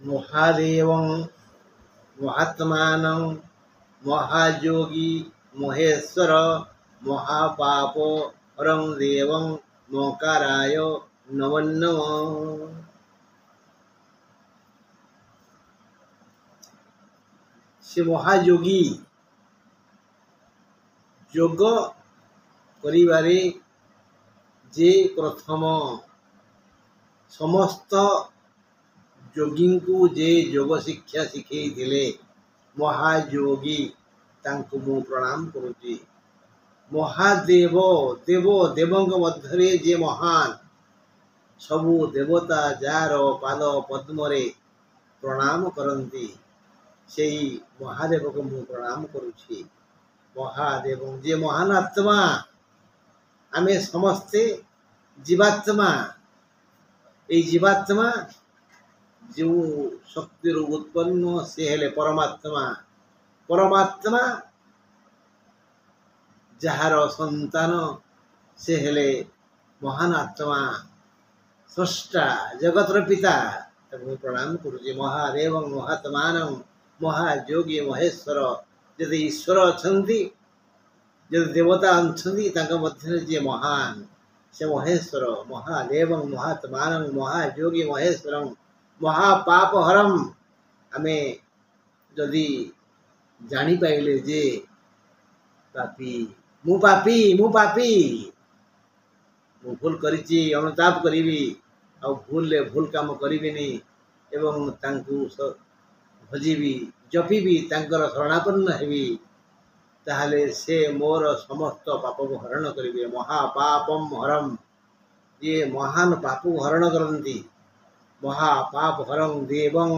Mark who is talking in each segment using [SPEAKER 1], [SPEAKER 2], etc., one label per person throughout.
[SPEAKER 1] महादेवं महात्मानं महायोगी महेश्वर महापाप हरं देवं मोकाराय नमो नमः। से महायोगी योग करिबारे जे प्रथम समस्त योगी को जे योग शिक्षा शिखैथिले महायोगी तांको मु प्रणाम करुची। महादेव देव देवंग मध्यरे जे महान सबु देवता जार पाद पद्मरे प्रणाम करती सेई महादेव को मु प्रणाम करुची। महादेव जे महान आत्मा आमे समस्ते जीवात्मा ए जीवात्मा जो शक्ति उत्पन्न से हेले परमात्मा परमात्मा जार संतान से हेले महान आत्मा स्रष्टा जगतर पिता तक प्रणाम करुचे। महादेव महात्मान महायोगी महेश्वर जदि ईश्वर अच्छी जदि देवता अच्छी मध्य जे महान से महेश्वर महादेव महात्मान महायोगी महेश्वर महापाप हरम आमे जदि जानी पाइले जे पापी मु भूल करिछि अनुताप करिवि आ भूल ले भूल काम करिबिनी एवं तांकु भजिबी जपिबी तांकर शरणापन्न हेबी ताहले से मोर समस्त पाप को हरण करिवे। महापापम हरम ये महान पाप को हरण करती महापाप हरं देवं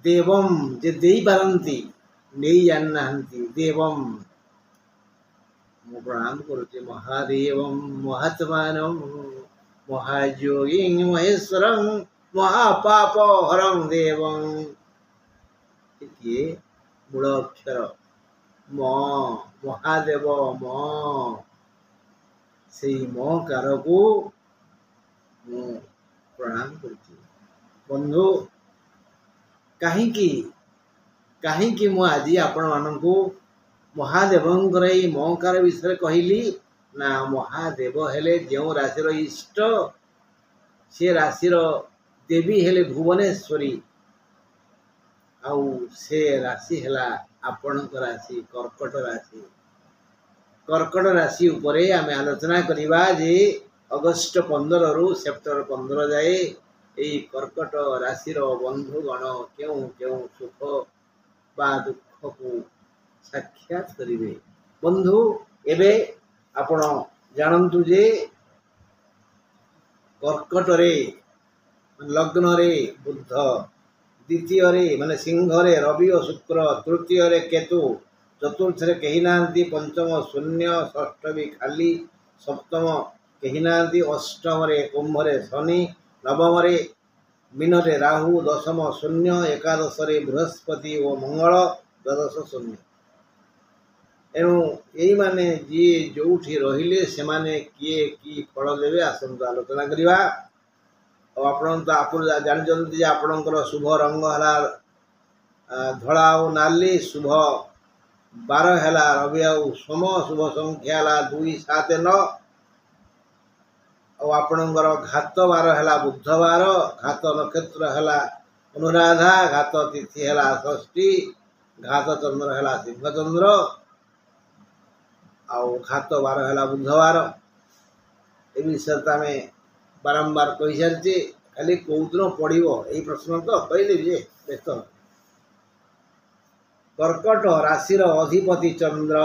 [SPEAKER 1] देवं जे देई पारंती नहीं जाननाहंती देवं मु प्रणाम करुचे। महादेवं महात्मानं महायोगी महेश्वरं महापाप हरं देवं ये मूल अक्षर म महादेव म से म कार को मु प्रणाम करुची। बंधु कहीं मु आज आपण मानकु महादेवंकर ये मकार विषय कहली ना महादेव हेले जो राशि इष्ट से राशि देवी हेले भुवनेश्वरी आउ से राशि हेला आपण राशि कर्कट राशि उपरे आमे आलोचना करिबा जे अगस्ट 15 रु सेप्टेम्बर 15 जाए यही कर्कट राशि बंधुगण क्यों क्यों सुख बा दुख को साक्षात करिवे। बंधु एबे आपण जानंतु जे कर्कट रे लग्न रे बुध द्वितीय रे माने सिंह रे रवि और शुक्र तृतीय रे केतु चतुर्थ रे कही नांती पंचम शून्य षष्ठ भी खाली सप्तम कही नांती अष्टम रे कुंभ रे शनि नवम रे मीन रे राहु दशम शून्य एकादश रे बृहस्पति और मंगल द्वादश शून्य एणु यही माने जी जोठी रहिले से माने किए की फल देवे आसंतु आलोचना करिवा। और आपण तो आप जानते जे आपणकर शुभ रंग है धला और नाली शुभ बार है रवि आउ सोम शुभ संख्या है 2 7 9 और आपणकर घात बार है बुधवार घात नक्षत्र है अनुराधा घात तिथि है षष्ठी घात चंद्र है सिंह चंद्र आउ घात बार है बुधवार ए विषय में बारंबार कही सारी खाली कौदिन पड़ो यही प्रश्न तो कहली जे व्यस्त कर्कट राशि अधिपति चंद्र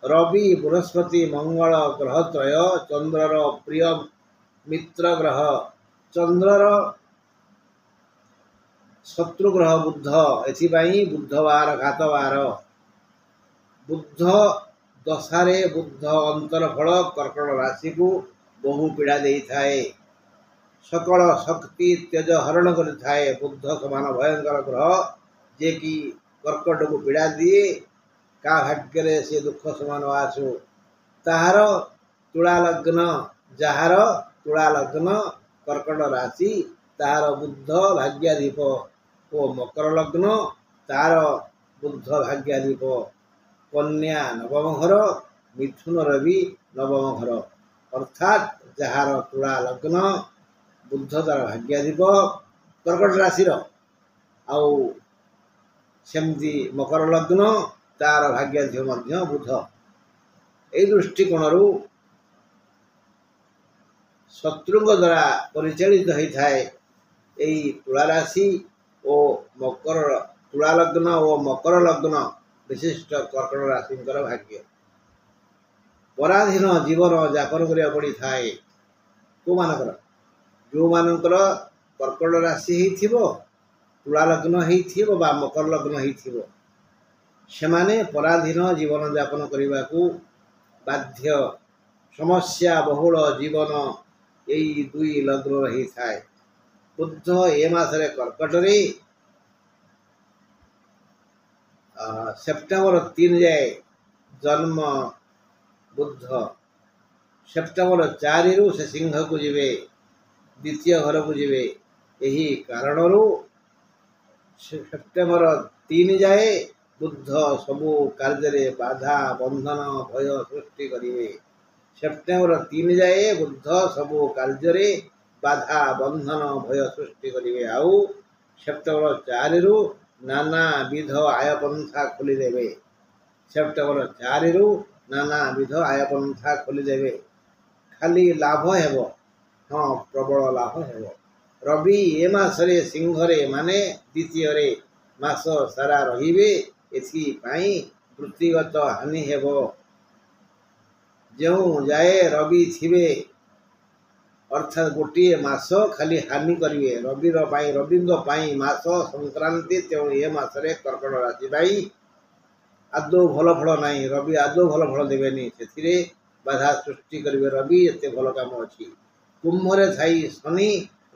[SPEAKER 1] रवि बृहस्पति मंगल ग्रह त्रय चंद्रर प्रिय मित्र ग्रह चंद्रर शत्रु ग्रह बुध एथि बुधवार घातवार बुध दशारे बुध अंतर फल कर्कट राशि को बहु पीड़ा दे थाए सकल शक्ति तेज हरण कर थाए बुध समान भयंकर ग्रह जे कि कर्कट को पीड़ा दिए का भाग्य से दुख समान आसु ताहार तुला लग्न जार तुला लग्न कर्कट राशि ତାର ବୁଦ୍ଧ ଭାଗ୍ୟାଧିପ ଓ ମକର ଲଗ୍ନ ତାର ବୁଦ୍ଧ ଭାଗ୍ୟାଧିପ। କନ୍ୟା ନବମ ଘର, ମିଥୁନ ରବି ନବମ ଘର, ଅର୍ଥାତ୍ ଯାହାର ତୁଳା ଲଗ୍ନ ବୁଦ୍ଧ ତାର ଭାଗ୍ୟାଧିପ କର୍କଟ ରାଶିର, ଆଉ ସେମିତି ମକର ଲଗ୍ନ ତାର ଭାଗ୍ୟାଧିପ ମଧ୍ୟ ବୁଧ। ଏହି ଦୃଷ୍ଟିକୋଣରୁ ଶତ୍ରୁଙ୍କ ଦ୍ୱାରା ପରିଚାଳିତ ହୋଇଥାଏ ଏହି ତୁଳା ରାଶି ଓ ତୁଳା ଲଗ୍ନ ଓ ମକର ଲଗ୍ନ ବିଶିଷ୍ଟ କର୍କଟ ରାଶିଙ୍କର ଭାଗ୍ୟ। ପରାଧୀନ ଜୀବନ ଯାପନ କରିବାକୁ ପଡ଼ିଥାଏ। କେଉଁମାନଙ୍କର? ଯେଉଁମାନଙ୍କର କର୍କଟ ରାଶି ହେଇଥିବ, ତୁଳା ଲଗ୍ନ ହେଇଥିବ ବା ମକର ଲଗ୍ନ ହେଇଥିବ, ସେମାନେ ପରାଧୀନ ଜୀବନ ଯାପନ କରିବାକୁ ବାଧ୍ୟ। ସମସ୍ୟା ବହୁଳ ଜୀବନ ଏହି ଦୁଇ ଲଗ୍ନର ହେଇଥାଏ। ବୁଦ୍ଧ ଏ ମାସରେ କର୍କଟରେ ସେପ୍ଟେମ୍ବର 3 ଯାଏ ଜନ୍ମ ବୁଦ୍ଧ। ସେପ୍ଟେମ୍ବର 4ରୁ ସେ ସିଂହକୁ ଯିବେ, ଦ୍ୱିତୀୟ ଘରକୁ ଯିବେ। ଏହି କାରଣରୁ ସେପ୍ଟେମ୍ବର 3 ଯାଏ ବୁଦ୍ଧ ସବୁ କାର୍ଯ୍ୟରେ ବାଧା ବନ୍ଧନ ଭୟ ସୃଷ୍ଟି କରିବେ। ସେପ୍ଟେମ୍ବର 3 ଯାଏ ବୁଦ୍ଧ ସବୁ କାର୍ଯ୍ୟରେ ବାଧା ବନ୍ଧନ ଭୟ ସୃଷ୍ଟି କରିବେ। ଆଉ ସେପ୍ଟେମ୍ବର 4ରୁ ନାନାବିଧ ଆୟପନ୍ଥା ଖୋଲିଦେବେ। ସେପ୍ଟେମ୍ବର 4ରୁ ନାନାବିଧ ଆୟପନ୍ଥା ଖୋଲିଦେବେ। ଖାଲି ଲାଭ ହେବ, ହଁ ପ୍ରବଳ ଲାଭ ହେବ। ରବି ଏ ମାସରେ ସିଂହରେ ମାନେ ଦ୍ୱିତୀୟରେ ମାସ ସାରା ରହିବେ। ଏଥିପାଇଁ ବୃତ୍ତିଗତ ହାନି ହେବ। ଯେଉଁ ଯାଏ ରବି ଥିବେ, ଅର୍ଥାତ୍ ଗୋଟିଏ ମାସ ଖାଲି ହାନି କରିବେ। ରବିଙ୍କ ପାଇଁ ମାସ ସଂକ୍ରାନ୍ତି, ତେଣୁ ଏ ମାସରେ କର୍କଟ ରାଶି ପାଇଁ ଆଦୌ ଭଲ ଫଳ ନାହିଁ। ରବି ଆଦୌ ଭଲ ଫଳ ଦେବେନି, ସେଥିରେ ବାଧା ସୃଷ୍ଟି କରିବେ। ରବି ଏତେ ଭଲ କାମ ଅଛି। କୁମ୍ଭରେ ଥାଇ ଶନି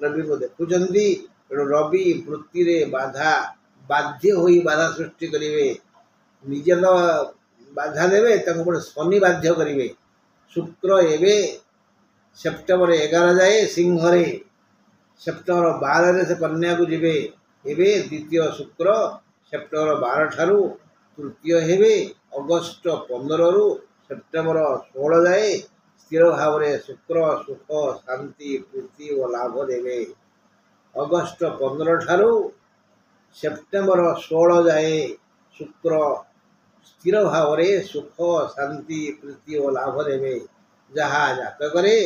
[SPEAKER 1] ରବିଙ୍କୁ ଦେଖୁଛନ୍ତି, ତେଣୁ ରବି ବୃତ୍ତିରେ ବାଧ୍ୟ ହୋଇ ବାଧା ସୃଷ୍ଟି କରିବେ। ନିଜେ ତ ବାଧା ଦେବେ, ତାଙ୍କୁ ପୁଣି ଶନି ବାଧ୍ୟ କରିବେ। ଶୁକ୍ର ଏବେ ସେପ୍ଟେମ୍ବର 11 ଯାଏ ସିଂହରେ, ସେପ୍ଟେମ୍ବର 12ରେ ସେ କନ୍ୟାକୁ ଯିବେ। ଏବେ ଦ୍ୱିତୀୟ ଶୁକ୍ର ସେପ୍ଟେମ୍ବର 12 ଠାରୁ ତୃତୀୟ ହେବେ। ଅଗଷ୍ଟ 15ରୁ ସେପ୍ଟେମ୍ବର 16 ଯାଏ ସ୍ଥିର ଭାବରେ ଶୁକ୍ର ସୁଖ ଶାନ୍ତି ପ୍ରୀତି ଓ ଲାଭ ଦେବେ। ଅଗଷ୍ଟ 15 ଠାରୁ ସେପ୍ଟେମ୍ବର 16 ଯାଏ ଶୁକ୍ର ସ୍ଥିର ଭାବରେ ସୁଖ ଶାନ୍ତି ପ୍ରୀତି ଓ ଲାଭ ଦେବେ। ଯାହା ଜାତକରେ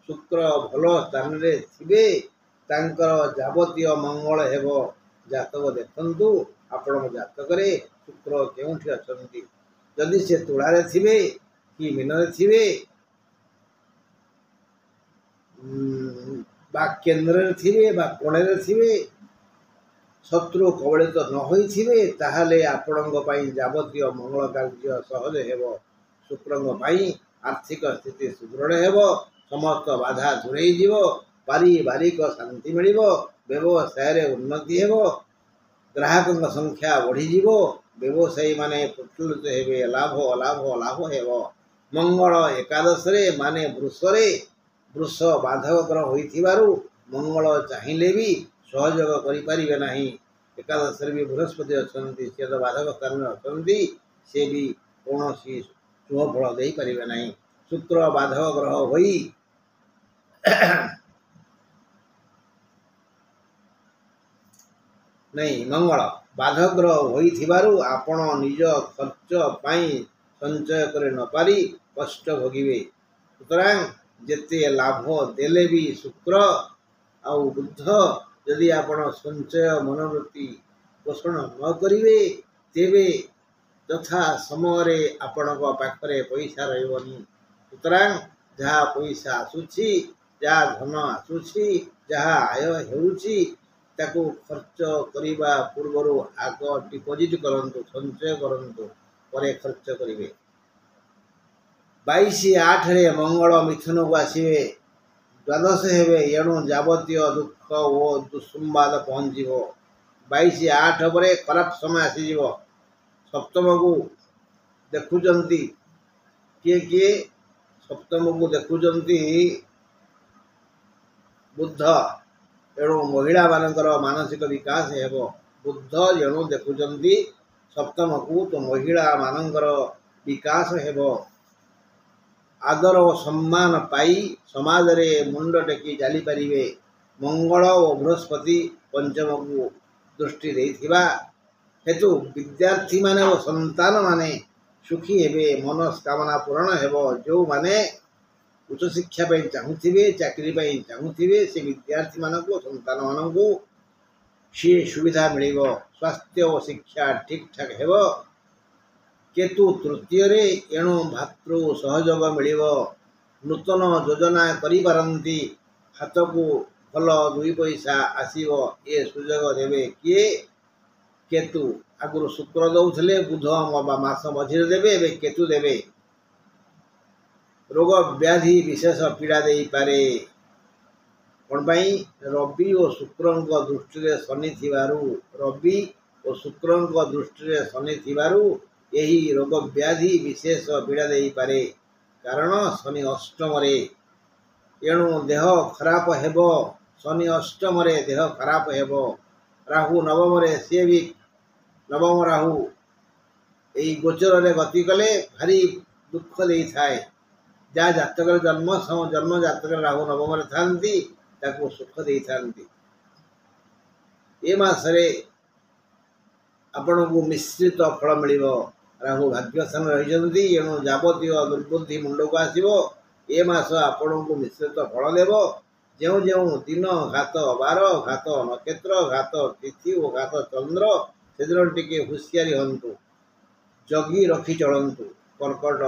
[SPEAKER 1] ଶୁକ୍ର ଭଲ ସ୍ଥାନରେ ଥିବେ, ତାଙ୍କର ଯାବତୀୟ ମଙ୍ଗଳ ହେବ। ଜାତକ ଦେଖନ୍ତୁ, ଆପଣଙ୍କ ଜାତକରେ ଶୁକ୍ର କେଉଁଠି ଅଛନ୍ତି। ଯଦି ସେ ତୁଳାରେ ଥିବେ କି ମୀନରେ ଥିବେ ବା କେନ୍ଦ୍ରରେ ଥିବେ ବା କୋଣରେ ଥିବେ, ଶତ୍ରୁ କବଳିତ ନ ହୋଇଥିବେ, ତାହେଲେ ଆପଣଙ୍କ ପାଇଁ ଯାବତୀୟ ମଙ୍ଗଳ କାର୍ଯ୍ୟ ସହଜ ହେବ। ଶୁକ୍ରଙ୍କ ପାଇଁ ଆର୍ଥିକ ସ୍ଥିତି ସୁଦୃଢ଼ ହେବ। ସମସ୍ତ ବାଧା ଦୂରେଇ ଯିବ। ପାରିବାରିକ ଶାନ୍ତି ମିଳିବ। ବ୍ୟବସାୟରେ ଉନ୍ନତି ହେବ। ଗ୍ରାହକଙ୍କ ସଂଖ୍ୟା ବଢ଼ିଯିବ। ବ୍ୟବସାୟୀମାନେ ପ୍ରଫୁଲ୍ଲିତ ହେବେ। ଲାଭ ଲାଭ ଲାଭ ହେବ। ମଙ୍ଗଳ ଏକାଦଶରେ ମାନେ ବୃଷ ବାଧକ ଗ୍ରହ ହୋଇଥିବାରୁ ମଙ୍ଗଳ ଚାହିଁଲେ ବି ସହଯୋଗ କରିପାରିବେ ନାହିଁ। ଏକାଦଶରେ ବି ବୃହସ୍ପତି ଅଛନ୍ତି, ସେ ତ ବାଧକ ସ୍ଥାନରେ ଅଛନ୍ତି, ସେ ବି କୌଣସି ଶୁଭ ଫଳ ଦେଇପାରିବେ ନାହିଁ। ଶୁକ୍ର ବାଧକ ଗ୍ରହ ହୋଇ ମଙ୍ଗଳ ବାଧକ ଗ୍ରହ ହୋଇଥିବାରୁ ଆପଣ ନିଜ ଖର୍ଚ୍ଚ ପାଇଁ ସଞ୍ଚୟ କରି ନ ପାରି କଷ୍ଟ ଭୋଗିବେ। ସୁତରାଂ ଯେତେ ଲାଭ ଦେଲେ ବି ଶୁକ୍ର ଆଉ ବୁଧ ଯଦି ଆପଣ ସଞ୍ଚୟ ମନୋବୃତ୍ତି ପୋଷଣ ନ କରିବେ, ତେବେ ଯଥା ସମୟରେ ଆପଣଙ୍କ ପାଖରେ ପଇସା ରହିବନି। ସୁତରାଂ ଯାହା ପଇସା ଆସୁଛି, ଯାହା ଧନ ଆସୁଛି, ଯାହା ଆୟ ହେଉଛି, ତାକୁ ଖର୍ଚ୍ଚ କରିବା ପୂର୍ବରୁ ଆଗ ଡିପୋଜିଟ୍ କରନ୍ତୁ, ସଞ୍ଚୟ କରନ୍ତୁ, ପରେ ଖର୍ଚ୍ଚ କରିବେ। 22/8ରେ ମଙ୍ଗଳ ମିଥୁନକୁ ଆସିବେ, ଦ୍ୱାଦଶ ହେବେ। ଏଣୁ ଯାବତୀୟ ଦୁଃଖ ଓ ଦୁଃସମ୍ବାଦ ପହଞ୍ଚିବ। 22/8 ପରେ ଖରାପ ସମୟ ଆସିଯିବ। ସପ୍ତମକୁ ଦେଖୁଛନ୍ତି କିଏ? ସପ୍ତମକୁ ଦେଖୁଛନ୍ତି ବୁଧ। एणु महिला मानकर मानसिक विकास हेब बुद्ध जेणु देखुचंती सप्तम को तो महिला मानकर विकास हेब आदर और सम्मान पाई समाज रे मुंड टेकी चली पारिबे मंगल और बृहस्पति पंचम को दृष्टि देथिबा हेतु विद्यार्थी माने और संतान माने सुखी हेबे मनस्कामना पूर्ण हेब जो माने उच्च शिक्षा चाहूबे चाकरी चाहूबे से विद्यार्थी मान को संतान मान को सी सुविधा मिल स्वास्थ्य और शिक्षा ठीक ठाक हेब केतु तृतीय रे एणु भातृ सहयोग मिल नूतन योजना करिपारंती हाथ को भल दुई पैसा आसीबो ये सुजोग देवे किए केतु आगुरु शुक्र दौले बुध मास मझिरे देवे एबे केतु देवे रोग व्याधि विशेष पीड़ा दे पारे कौन पाई रवि और शुक्र दृष्टि शनि थिबारु रवि और शुक्र दृष्टि शनि थिबारु यही रोग व्याधि विशेष पीड़ा दे पारे कारण शनि अष्टम रे एणु देह खराब हेब शनि अष्टम रे देह खराब हेब राहु नवम रे सी भी नवम राहु यही गोचर रे गति कले भारी दुख दे थाए जहाँ जातक जन्म जातक राहु नवम थांती ताको सुख दे थांती ए मासरे आपण को मिश्रित फल मिल राहु भाग्यस्थान रही एणु जावतीय दुर्बुद्धि मुंड को आसो ए मास आपण को मिश्रित फल देव जो जो दिन घात बार घात नक्षत्र घात तिथि और घात चंद्र से टिके हुशियारी हंतु जगी रखी चलतु कर्कट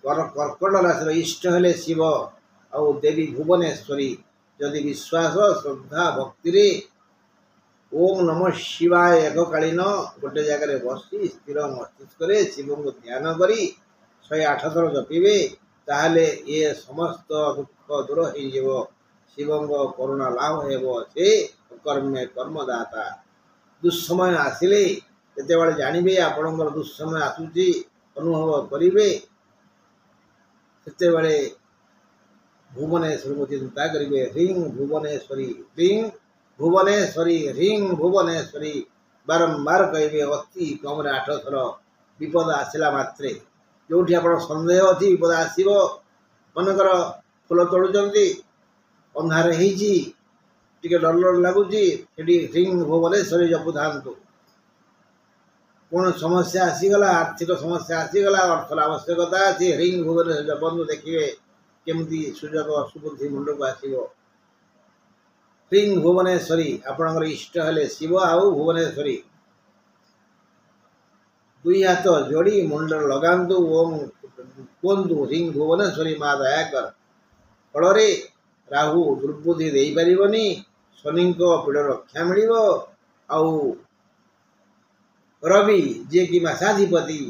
[SPEAKER 1] कर्कट राशि इष्ट हेले शिव आउ देवी भुवनेश्वरी जदि विश्वास श्रद्धा भक्ति रे ओम नमः शिवाय एककालीन गोटे जगह बसी स्थिर मस्तिष्क शिव को ध्यान करी 108 थर जपिबे ताहले ये समस्त दुख दूर हो शिव करुणा लाभ हेब से कर्मे कर्मदाता दुस्समय आसिले केतेबेले जानिबे आपणकर दुस्समय आसुची अनुभव करिबे सेतेबेले भुवनेश्वर को चिंता करेंगे ह्रीं भुवनेश्वरी ह्रीं भुवनेश्वरी बारंबार कहे अति कम 8 थर विपद आसला मात्रे जो आप सन्देह अच्छी विपद आसो मनकर फुल तोड़ुंट अंधार टे डर लगुच ह्रीं भुवनेश्वरी जपु था कौन समस्या आसीगला आर्थिक समस्या आसीगला अर्थर आवश्यकता अच्छी ह्रीं भुवनेश्वर जपंतु देखिए केमती सुजोग सुबुद्धि मुंड को आसो ह्रीं भुवनेश्वरी आपणकर इष्ट हेले शिव आउ भुवनेश्वरी दुई हाथ जोड़ी मुंड लगांतु ओम कहतु ह्रीं भुवनेश्वरी माँ दयाकर फल राहु दुर्बुद्धि दे पारिबनी शनि पीड़ रक्षा मिल आउ रवि जे कि मासाधिपति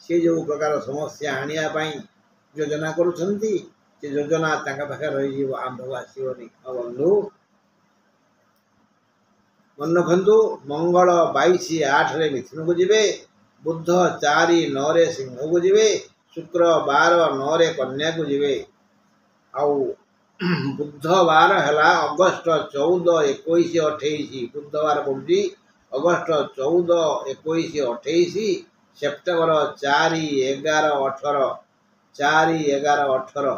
[SPEAKER 1] से जो प्रकार समस्या आनियापाई योजना करुछंती से योजना पाखे रही आंभ आसोनी बंधु मन रखु मंगल 22/8 मिथुन को जीवे बुध 4/9 सिंह को जीवे शुक्र 12/9 कन्या को जीवे आउ बुधवार है अगस्ट 14, 21, 28 बुधवार पड़ुची अगस्ट 14, 21, 28 सेप्टेम्बर 4, 11, 18 4, 11, 18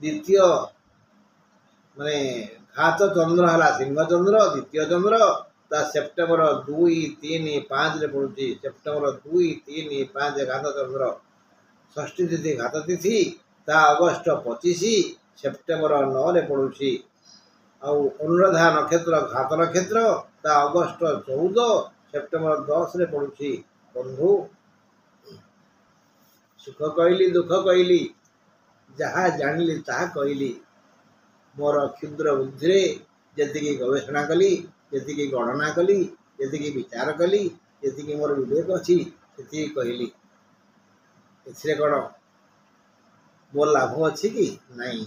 [SPEAKER 1] द्वितीय माने घात चंद्र है सिंह चंद्र द्वितीय चंद्र ता सेप्टेम्बर 2, 3, 5 पड़ुची सेप्टेम्बर 2, 3, 5 घात चंद्र षष्ठी तिथि घात तिथि ता अगस्ट 25 सेप्टेम्बर 9 पड़ुची आउ अनुराधा नक्षत्र घात नक्षत्र ता अगस्ट 14 सेप्टेम्बर 10 पड़ुची बंधु सुख कहली दुख कहली जहाँ जानिली ताहा कहली मोर क्षुद्र बुद्धि जी गवेषणा कली जी गणना कली जी विचार कली जी मोर विवेक अच्छी से कहली एथिरे कौन मोर लाभ अच्छी कि नहीं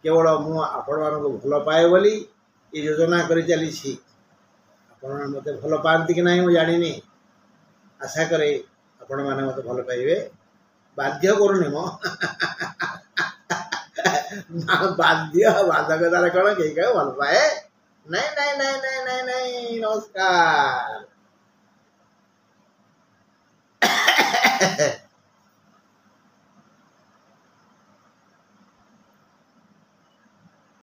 [SPEAKER 1] केवल मु आपण मानक भल पाए बोली ये योजना कर चली आपण मत भल पाती कि नहीं मुझे जानी आशा करे आपण मैंने मत भल पाइबे बाध्य करूनी मो ବାଧ୍ୟ ବାଧକତାରେ କ'ଣ କେହି କାହାକୁ ଭଲ ପାଏ ନାଇଁ ନାଇଁ ନାଇଁ ନାଇଁ ନାଇଁ ନାଇଁ ନମସ୍କାର।